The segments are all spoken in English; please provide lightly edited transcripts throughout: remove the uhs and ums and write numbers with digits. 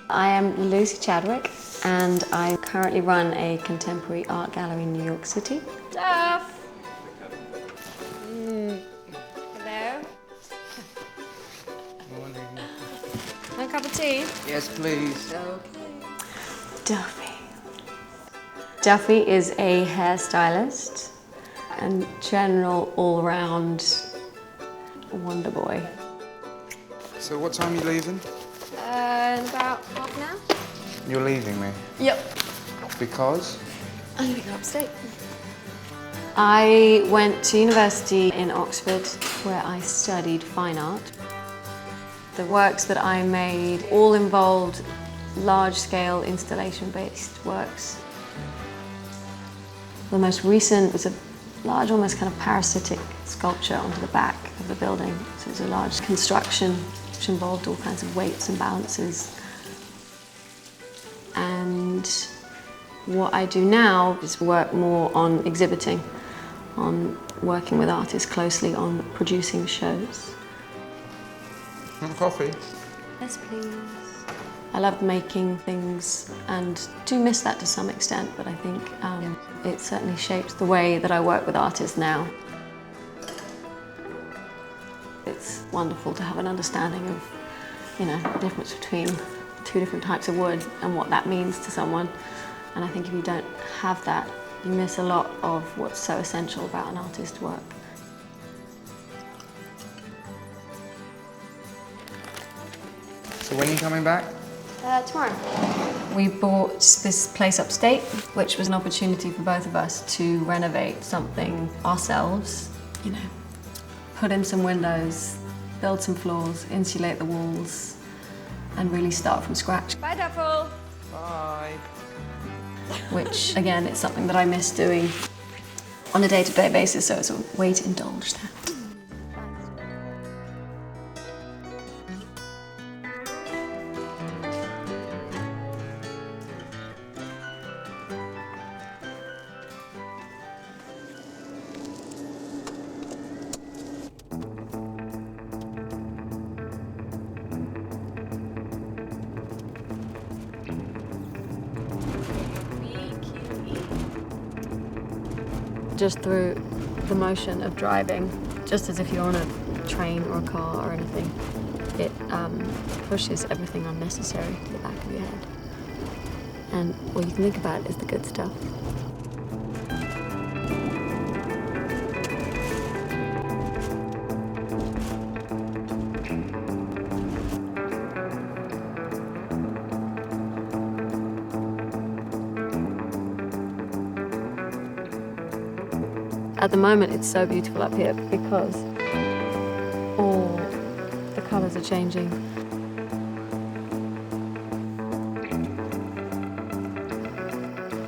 I am Lucy Chadwick and I currently run a contemporary art gallery in New York City. Duff! Hello? Morning. Want a cup of tea? Yes, please. Duffy. Duffy is a hairstylist and general all-round wonder boy. So what time are you leaving? In about half an hour. You're leaving me? Yep. Because? I'm gonna go upstate. I went to university in Oxford where I studied fine art. The works that I made all involved large-scale installation-based works. The most recent was a large, almost kind of parasitic sculpture onto the back of the building. So it was a large construction which involved all kinds of weights and balances. And what I do now is work more on exhibiting, on working with artists closely on producing shows. Want coffee? Yes, please. I love making things and do miss that to some extent, but I think it certainly shapes the way that I work with artists now. It's wonderful to have an understanding of, the difference between two different types of wood and what that means to someone. And I think if you don't have that, you miss a lot of what's so essential about an artist's work. So when are you coming back? Tomorrow. We bought this place upstate, which was an opportunity for both of us to renovate something ourselves, put in some windows, build some floors, insulate the walls, and really start from scratch. Bye, Duffel. Bye. Which, again, it's something that I miss doing on a day-to-day basis, so it's a way to indulge that. Just through the motion of driving, just as if you're on a train or a car or anything, it pushes everything unnecessary to the back of your head. And all you can think about is the good stuff. At the moment, it's so beautiful up here because all the colours are changing.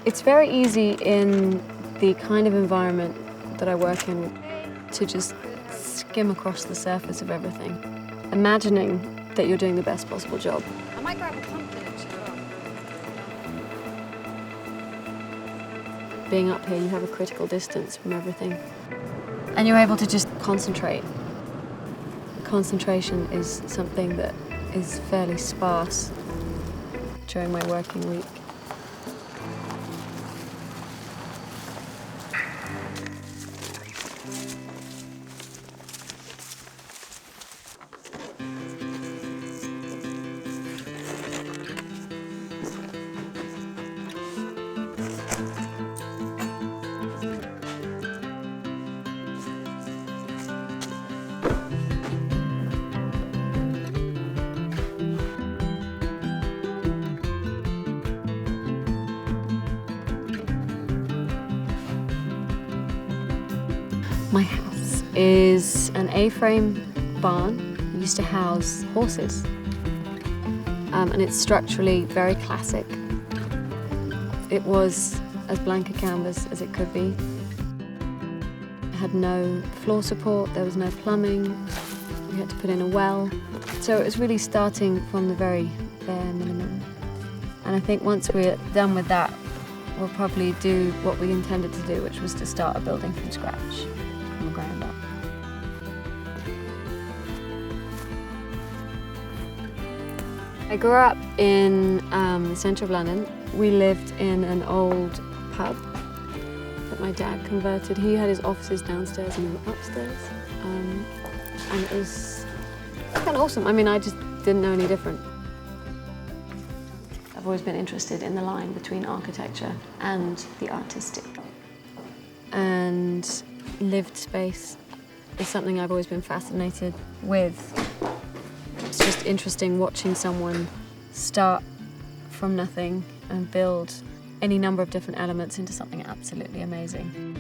It's very easy in the kind of environment that I work in to just skim across the surface of everything, imagining that you're doing the best possible job. I might grab a pumpkin actually. Being up here, you have a critical distance from everything. And you're able to just concentrate. Concentration is something that is fairly sparse during my working week. My house is an A-frame barn. It used to house horses. And it's structurally very classic. It was as blank a canvas as it could be. It had no floor support, there was no plumbing. We had to put in a well. So it was really starting from the very bare minimum. And I think once we're done with that, we'll probably do what we intended to do, which was to start a building from scratch, from the ground up. I grew up in the centre of London. We lived in an old pub that my dad converted. He had his offices downstairs and we were upstairs. And it was kind of awesome. I mean, I just didn't know any different. I've always been interested in the line between architecture and the artistic. And lived space is something I've always been fascinated with. It's just interesting watching someone start from nothing and build any number of different elements into something absolutely amazing.